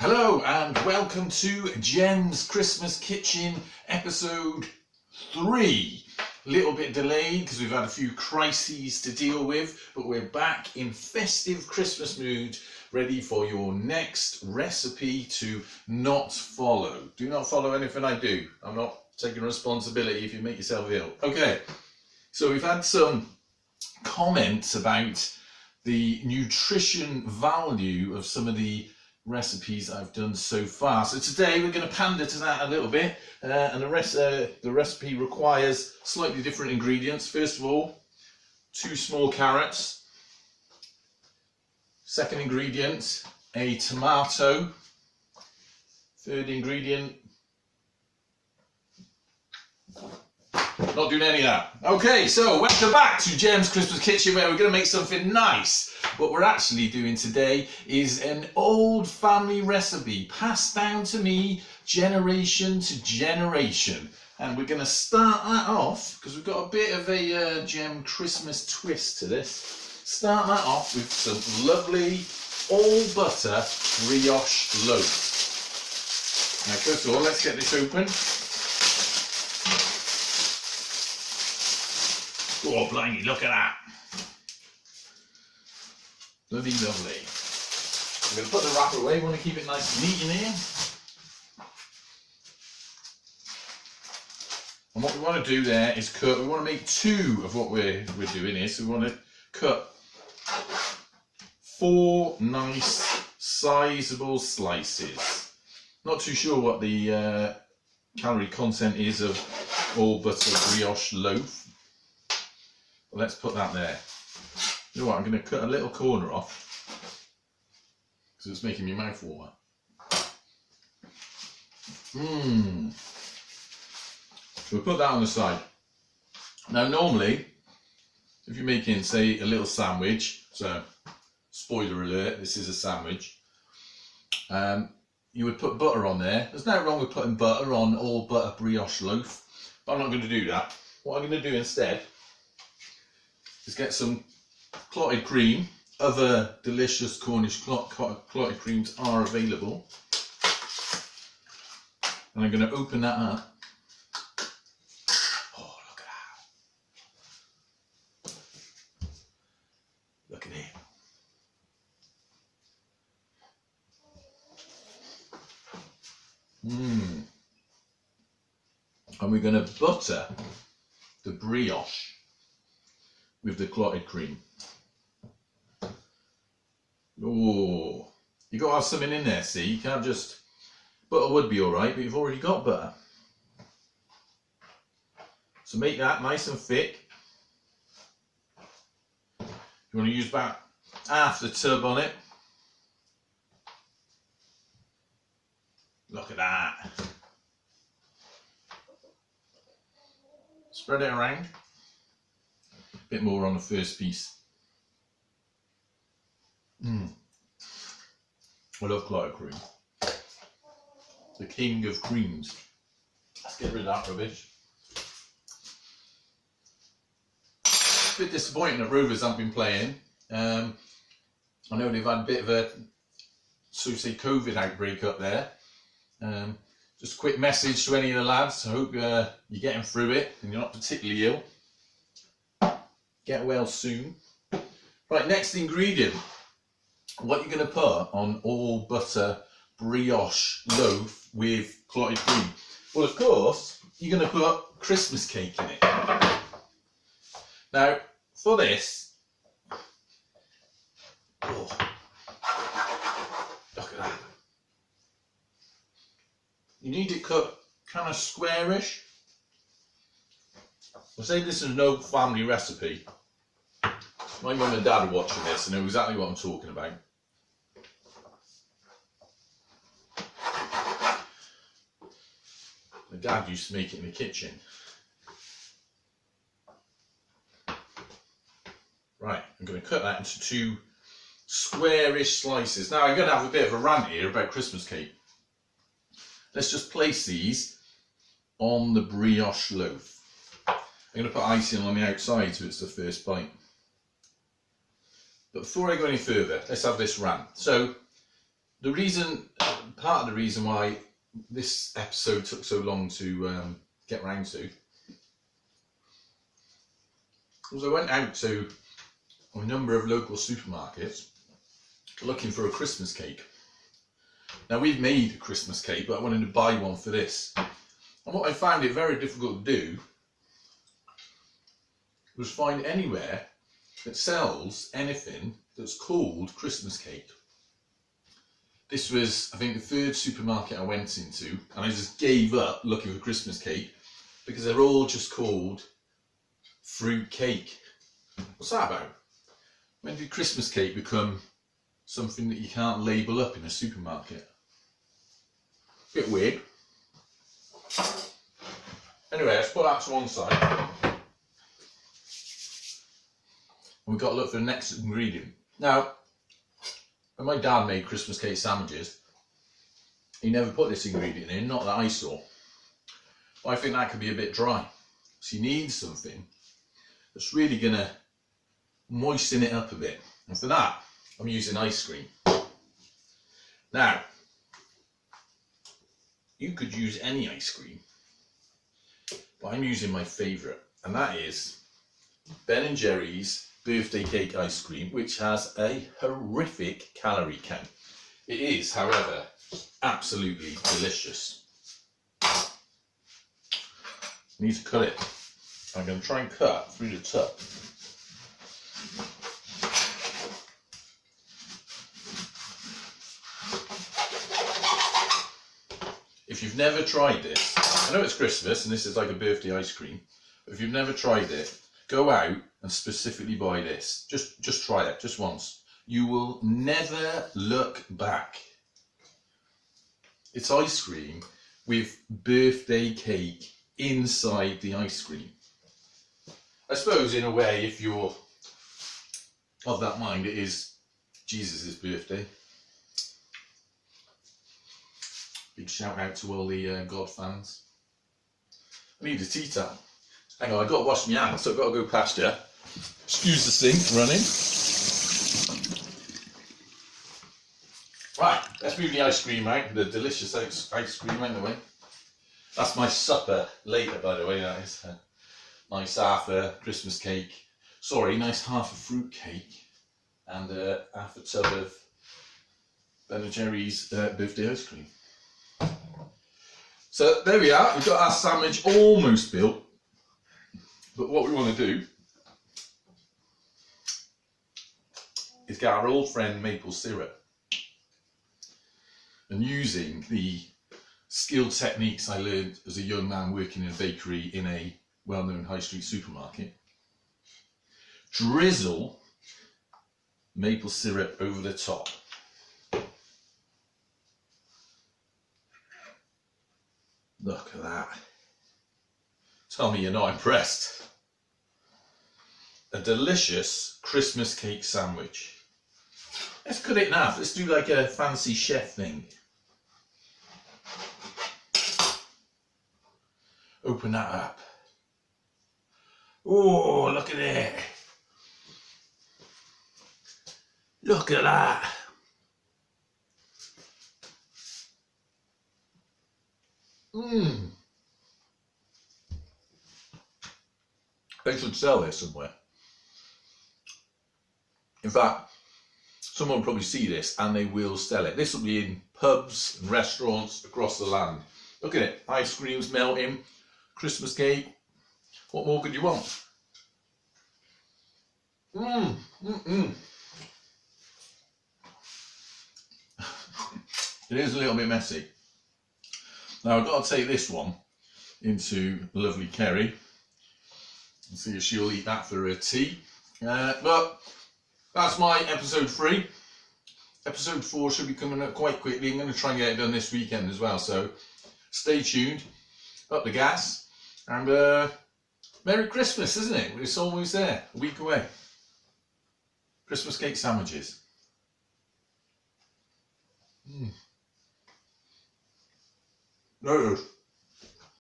Hello and welcome to Jen's Christmas Kitchen episode 3. A little bit delayed because we've had a few crises to deal with, but we're back in festive Christmas mood, ready for your next recipe to not follow. Do not follow anything I do. I'm not taking responsibility if you make yourself ill. Okay, so we've had some comments about the nutrition value of some of the recipes I've done so far. So today we're going to pander to that a little bit, and the recipe requires slightly different ingredients. First of all, 2 small carrots. Second ingredient, a tomato. Third ingredient, not doing any of that. Okay, so welcome back to Jen's Christmas Kitchen, where we're going to make something nice. What we're actually doing today is an old family recipe passed down to me generation to generation. And we're going to start that off, because we've got a bit of a Jem Christmas twist to this. Start that off with some lovely all butter brioche loaf. Now first of all, let's get this open. Oh, blimey, look at that. Bloody lovely. I'm going to put the wrapper away. We want to keep it nice and neat in here. And what we want to do there is cut. We want to make 2 of what we're doing here. So we want to cut 4 nice, sizable slices. Not too sure what the calorie content is of all butter brioche loaf. Well, let's put that there. You know what, I'm going to cut a little corner off because it's making my mouth water. So we'll put that on the side. Now normally, if you're making, say, a little sandwich, so spoiler alert, this is a sandwich, you would put butter on there. There's nothing wrong with putting butter on all butter brioche loaf, but I'm not going to do that. What I'm going to do instead is get some clotted cream. Other delicious Cornish clotted creams are available. And I'm going to open that up. Oh, look at that. Look at it. And we're going to butter the brioche with the clotted cream. Oh, you got to have something in there, see? You can't just... Butter would be alright, but you've already got butter. So make that nice and thick. You want to use about half the tub on it. Look at that. Spread it around. Bit more on the first piece. I love clotted cream. The king of creams. Let's get rid of that rubbish. It's a bit disappointing that Rovers haven't been playing. I know they've had a bit of a, so to say, COVID outbreak up there. Just a quick message to any of the lads. I hope you're getting through it and you're not particularly ill. Get well soon. Right, next ingredient. What you're going to put on all butter brioche loaf with clotted cream? Well, of course, you're going to put Christmas cake in it. Now, for this, oh, look at that. You need it cut kind of squarish. I'll say this is an old family recipe. My mum and dad are watching this and know exactly what I'm talking about. My dad used to make it in the kitchen. Right, I'm going to cut that into 2 squarish slices. Now I'm going to have a bit of a rant here about Christmas cake. Let's just place these on the brioche loaf. I'm going to put icing on the outside so it's the first bite. But before I go any further, let's have this rant. So the reason part of the reason why this episode took so long to get round to was I went out to a number of local supermarkets looking for a Christmas cake. Now, we've made a Christmas cake, but I wanted to buy one for this. And what I found it very difficult to do was find anywhere that sells anything that's called Christmas cake. This was, I think, the third supermarket I went into, and I just gave up looking for Christmas cake because they're all just called fruit cake. What's that about? When did Christmas cake become something that you can't label up in a supermarket? Bit weird. Anyway, let's put that to one side. And we've got to look for the next ingredient. Now, when my dad made Christmas cake sandwiches, he never put this ingredient in, not that I saw. But I think that could be a bit dry. So you need something that's really going to moisten it up a bit. And for that, I'm using ice cream. Now, you could use any ice cream, but I'm using my favourite, and that is Ben & Jerry's birthday cake ice cream, which has a horrific calorie count. It is, however, absolutely delicious. I need to cut it. I'm going to try and cut through the top. If you've never tried this, I know it's Christmas and this is like a birthday ice cream, but if you've never tried it, go out and specifically buy this. Just try it, just once. You will never look back. It's ice cream with birthday cake inside the ice cream. I suppose in a way, if you're of that mind, it is Jesus' birthday. Big shout out to all the God fans. I need a tea towel. Hang on, I've got to wash my hands, so I've got to go past you. Excuse the sink running. Right, let's move the ice cream out, the delicious ice cream out of the way. That's my supper later, by the way. That is a nice half a Christmas cake. Sorry, nice half a fruit cake. And half a tub of Ben & Jerry's birthday ice cream. So there we are, we've got our sandwich almost built, but what we want to do is get our old friend maple syrup, and using the skilled techniques I learned as a young man working in a bakery in a well-known high street supermarket, drizzle maple syrup over the top. Look at that. Tell me you're not impressed. A delicious Christmas cake sandwich. Let's cut it in half. Let's do like a fancy chef thing. Open that up. Oh, look at it. Look at that. They should sell this somewhere. In fact, someone will probably see this and they will sell it. This will be in pubs and restaurants across the land. Look at it, ice cream's melting, Christmas cake. What more could you want? It is a little bit messy. Now I've got to take this one into lovely Kerry and see if she'll eat that for her tea. But that's my episode 3. Episode 4 should be coming up quite quickly. I'm going to try and get it done this weekend as well. So stay tuned, up the gas, and Merry Christmas, isn't it? It's almost there, a week away. Christmas cake sandwiches. There it is.